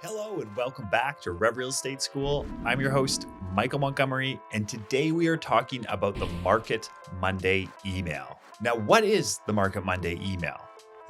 Hello and welcome back to Rev Real Estate School. I'm your host, Michael Montgomery, and today we are talking about the Market Monday email. Now, what is the Market Monday email?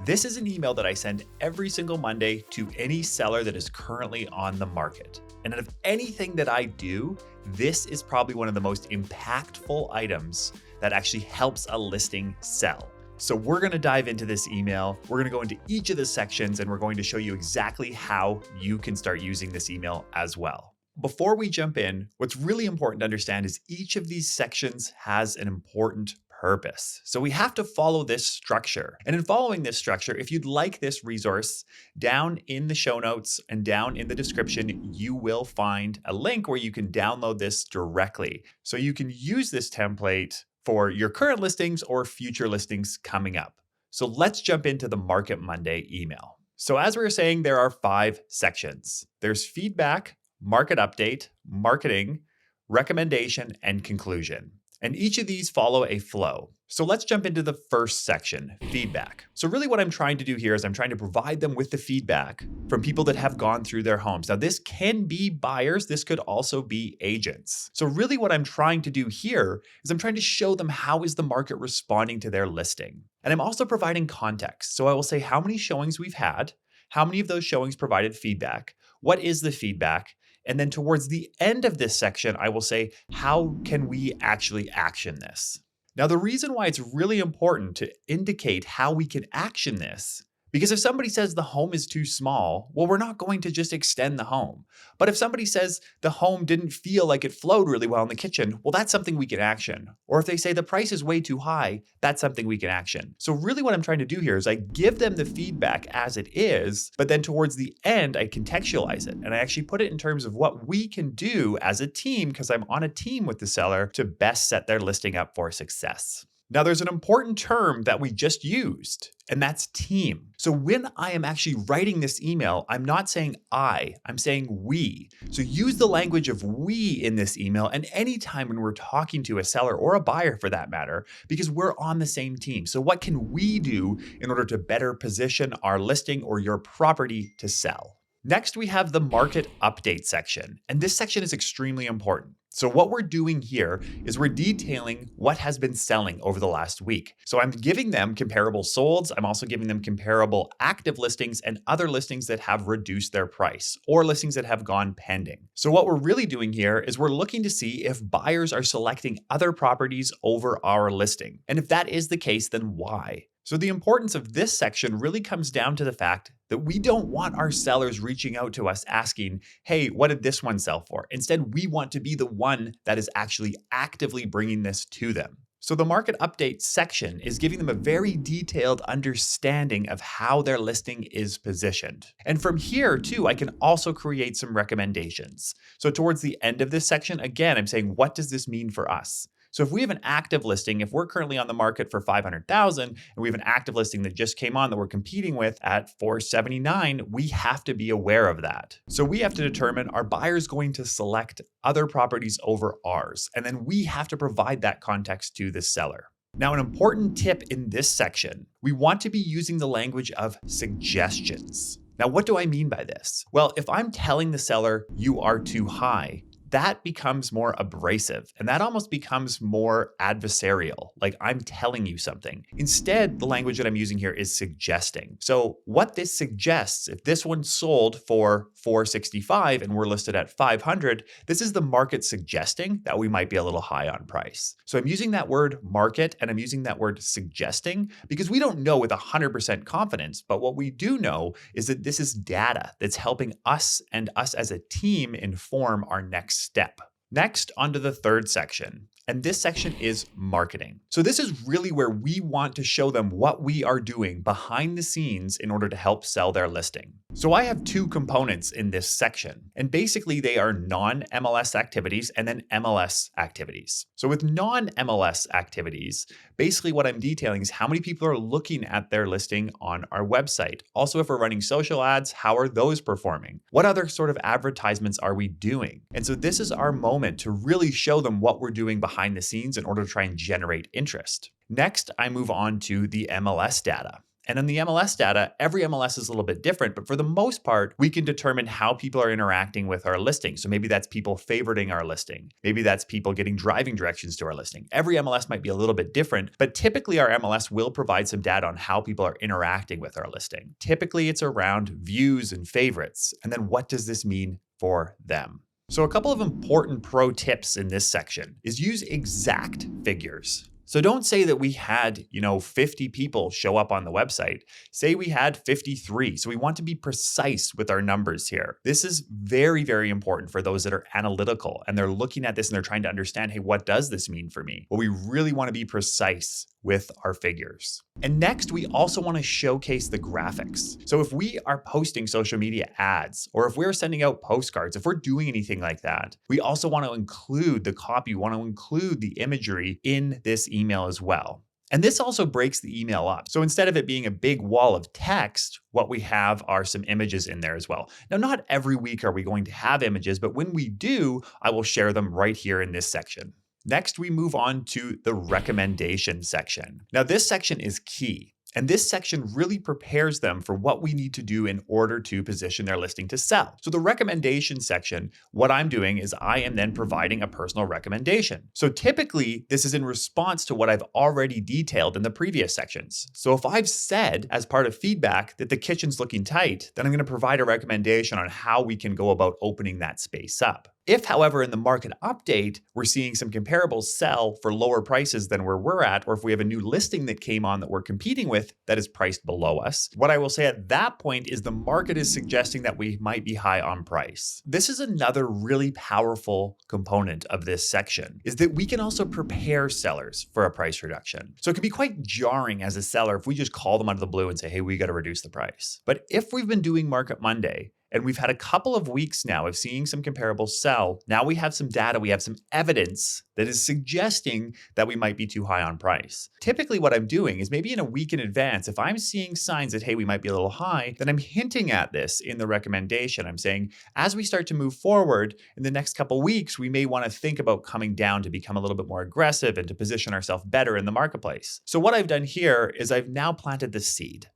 This is an email that I send every single Monday to any seller that is currently on the market. And out of anything that I do, this is probably one of the most impactful items that actually helps a listing sell. So we're going to dive into this email. We're going to go into each of the sections and we're going to show you exactly how you can start using this email as well. Before we jump in, what's really important to understand is each of these sections has an important purpose. So we have to follow this structure. And in following this structure, if you'd like this resource, down in the show notes and down in the description, you will find a link where you can download this directly. So you can use this template for your current listings or future listings coming up. So let's jump into the Market Monday email. So as we were saying, there are 5 sections. There's feedback, market update, marketing, recommendation, and conclusion. And each of these follow a flow. So let's jump into the first section, feedback. So really what I'm trying to do here is I'm trying to provide them with the feedback from people that have gone through their homes. Now this can be buyers, this could also be agents. So really what I'm trying to do here is I'm trying to show them how is the market responding to their listing. And I'm also providing context. So I will say how many showings we've had, how many of those showings provided feedback, what is the feedback, and then towards the end of this section, I will say, how can we actually action this? Now, the reason why it's really important to indicate how we can action this, because if somebody says the home is too small, well, we're not going to just extend the home. But if somebody says the home didn't feel like it flowed really well in the kitchen, well, that's something we can action. Or if they say the price is way too high, that's something we can action. So really what I'm trying to do here is I give them the feedback as it is, but then towards the end, I contextualize it. And I actually put it in terms of what we can do as a team, because I'm on a team with the seller to best set their listing up for success. Now, there's an important term that we just used, and that's team. So when I am actually writing this email, I'm not saying I'm saying we. So use the language of we in this email and anytime when we're talking to a seller or a buyer for that matter, because we're on the same team. So what can we do in order to better position our listing or your property to sell? Next, we have the market update section, and this section is extremely important. So what we're doing here is we're detailing what has been selling over the last week. So I'm giving them comparable solds. I'm also giving them comparable active listings and other listings that have reduced their price or listings that have gone pending. So what we're really doing here is we're looking to see if buyers are selecting other properties over our listing. And if that is the case, then why? So the importance of this section really comes down to the fact that we don't want our sellers reaching out to us asking, hey, what did this one sell for? Instead, we want to be the one that is actually actively bringing this to them. So the market update section is giving them a very detailed understanding of how their listing is positioned. And from here too, I can also create some recommendations. So towards the end of this section, again, I'm saying, what does this mean for us? So if we have an active listing, if we're currently on the market for $500,000 and we have an active listing that just came on that we're competing with at $479,000, we have to be aware of that. So we have to determine, are buyers going to select other properties over ours? And then we have to provide that context to the seller. Now, an important tip in this section, we want to be using the language of suggestions. Now, what do I mean by this? Well, if I'm telling the seller you are too high, that becomes more abrasive and that almost becomes more adversarial, like I'm telling you something. Instead, the language that I'm using here is suggesting. So what this suggests, if this one sold for $465 and we're listed at $500, this is the market suggesting that we might be a little high on price. So I'm using that word market and I'm using that word suggesting because we don't know with 100% confidence, but what we do know is that this is data that's helping us and us as a team inform our next step. Next, onto the third section. And this section is marketing. So this is really where we want to show them what we are doing behind the scenes in order to help sell their listing. So I have 2 components in this section, and basically they are non-MLS activities and then MLS activities. So with non-MLS activities, basically what I'm detailing is how many people are looking at their listing on our website. Also, if we're running social ads, how are those performing? What other sort of advertisements are we doing? And so this is our moment to really show them what we're doing behind the scenes in order to try and generate interest. Next, I move on to the MLS data. And on the MLS data, every MLS is a little bit different, but for the most part, we can determine how people are interacting with our listing. So maybe that's people favoriting our listing. Maybe that's people getting driving directions to our listing. Every MLS might be a little bit different, but typically our MLS will provide some data on how people are interacting with our listing. Typically it's around views and favorites. And then what does this mean for them? So a couple of important pro tips in this section is use exact figures. So don't say that we had, 50 people show up on the website. Say we had 53. So we want to be precise with our numbers here. This is very, very important for those that are analytical and they're looking at this and they're trying to understand, hey, what does this mean for me? Well, we really want to be precise with our figures. And next, we also want to showcase the graphics. So if we are posting social media ads, or if we're sending out postcards, if we're doing anything like that, we also want to include the copy, we want to include the imagery in this email as well. And this also breaks the email up. So instead of it being a big wall of text, what we have are some images in there as well. Now, not every week are we going to have images, but when we do, I will share them right here in this section. Next, we move on to the recommendation section. Now, this section is key. And this section really prepares them for what we need to do in order to position their listing to sell. So the recommendation section, what I'm doing is I am then providing a personal recommendation. So typically this is in response to what I've already detailed in the previous sections. So if I've said as part of feedback that the kitchen's looking tight, then I'm going to provide a recommendation on how we can go about opening that space up. If, however, in the market update, we're seeing some comparables sell for lower prices than where we're at, or if we have a new listing that came on that we're competing with that is priced below us, what I will say at that point is the market is suggesting that we might be high on price. This is another really powerful component of this section, is that we can also prepare sellers for a price reduction. So it can be quite jarring as a seller if we just call them out of the blue and say, hey, we got to reduce the price. But if we've been doing Market Monday, and we've had a couple of weeks now of seeing some comparables sell. Now we have some data, we have some evidence that is suggesting that we might be too high on price. Typically what I'm doing is maybe in a week in advance, if I'm seeing signs that, hey, we might be a little high, then I'm hinting at this in the recommendation. I'm saying, as we start to move forward in the next couple of weeks, we may want to think about coming down to become a little bit more aggressive and to position ourselves better in the marketplace. So what I've done here is I've now planted the seed.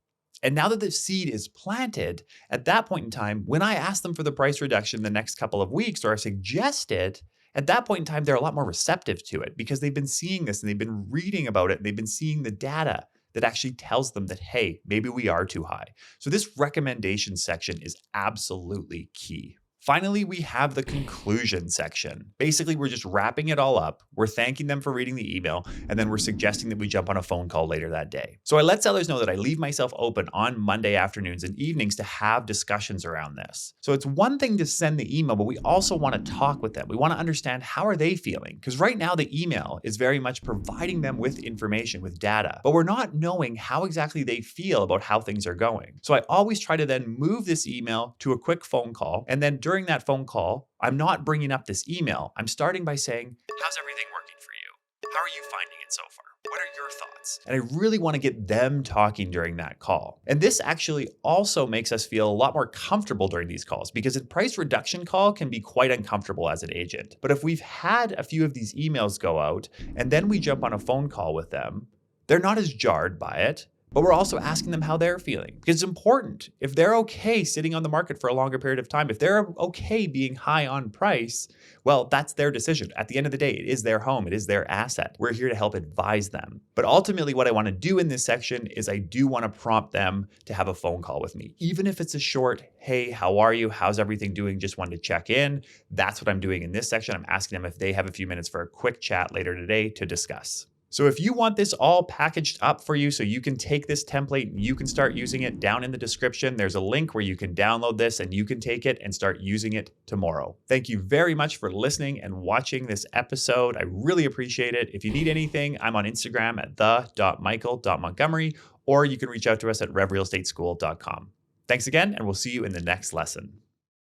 And now that the seed is planted, at that point in time, when I ask them for the price reduction the next couple of weeks, or I suggest it, at that point in time, they're a lot more receptive to it because they've been seeing this and they've been reading about it and they've been seeing the data that actually tells them that, hey, maybe we are too high. So this recommendation section is absolutely key. Finally, we have the conclusion section. Basically, we're just wrapping it all up. We're thanking them for reading the email, and then we're suggesting that we jump on a phone call later that day. So I let sellers know that I leave myself open on Monday afternoons and evenings to have discussions around this. So it's one thing to send the email, but we also want to talk with them. We want to understand how are they feeling? Because right now the email is very much providing them with information, with data, but we're not knowing how exactly they feel about how things are going. So I always try to then move this email to a quick phone call, and then during that phone call, I'm not bringing up this email. I'm starting by saying, how's everything working for you? How are you finding it so far? What are your thoughts? And I really want to get them talking during that call. And this actually also makes us feel a lot more comfortable during these calls because a price reduction call can be quite uncomfortable as an agent. But if we've had a few of these emails go out and then we jump on a phone call with them, they're not as jarred by it. But we're also asking them how they're feeling because it's important. If they're okay sitting on the market for a longer period of time, if they're okay being high on price, well, that's their decision. At the end of the day, it is their home. It is their asset. We're here to help advise them. But ultimately, what I want to do in this section is I do want to prompt them to have a phone call with me. Even if it's a short, hey, how are you? How's everything doing? Just wanted to check in. That's what I'm doing in this section. I'm asking them if they have a few minutes for a quick chat later today to discuss. So if you want this all packaged up for you so you can take this template and you can start using it, down in the description, there's a link where you can download this and you can take it and start using it tomorrow. Thank you very much for listening and watching this episode. I really appreciate it. If you need anything, I'm on Instagram at the.michael.montgomery, or you can reach out to us at revrealestateschool.com. Thanks again, and we'll see you in the next lesson.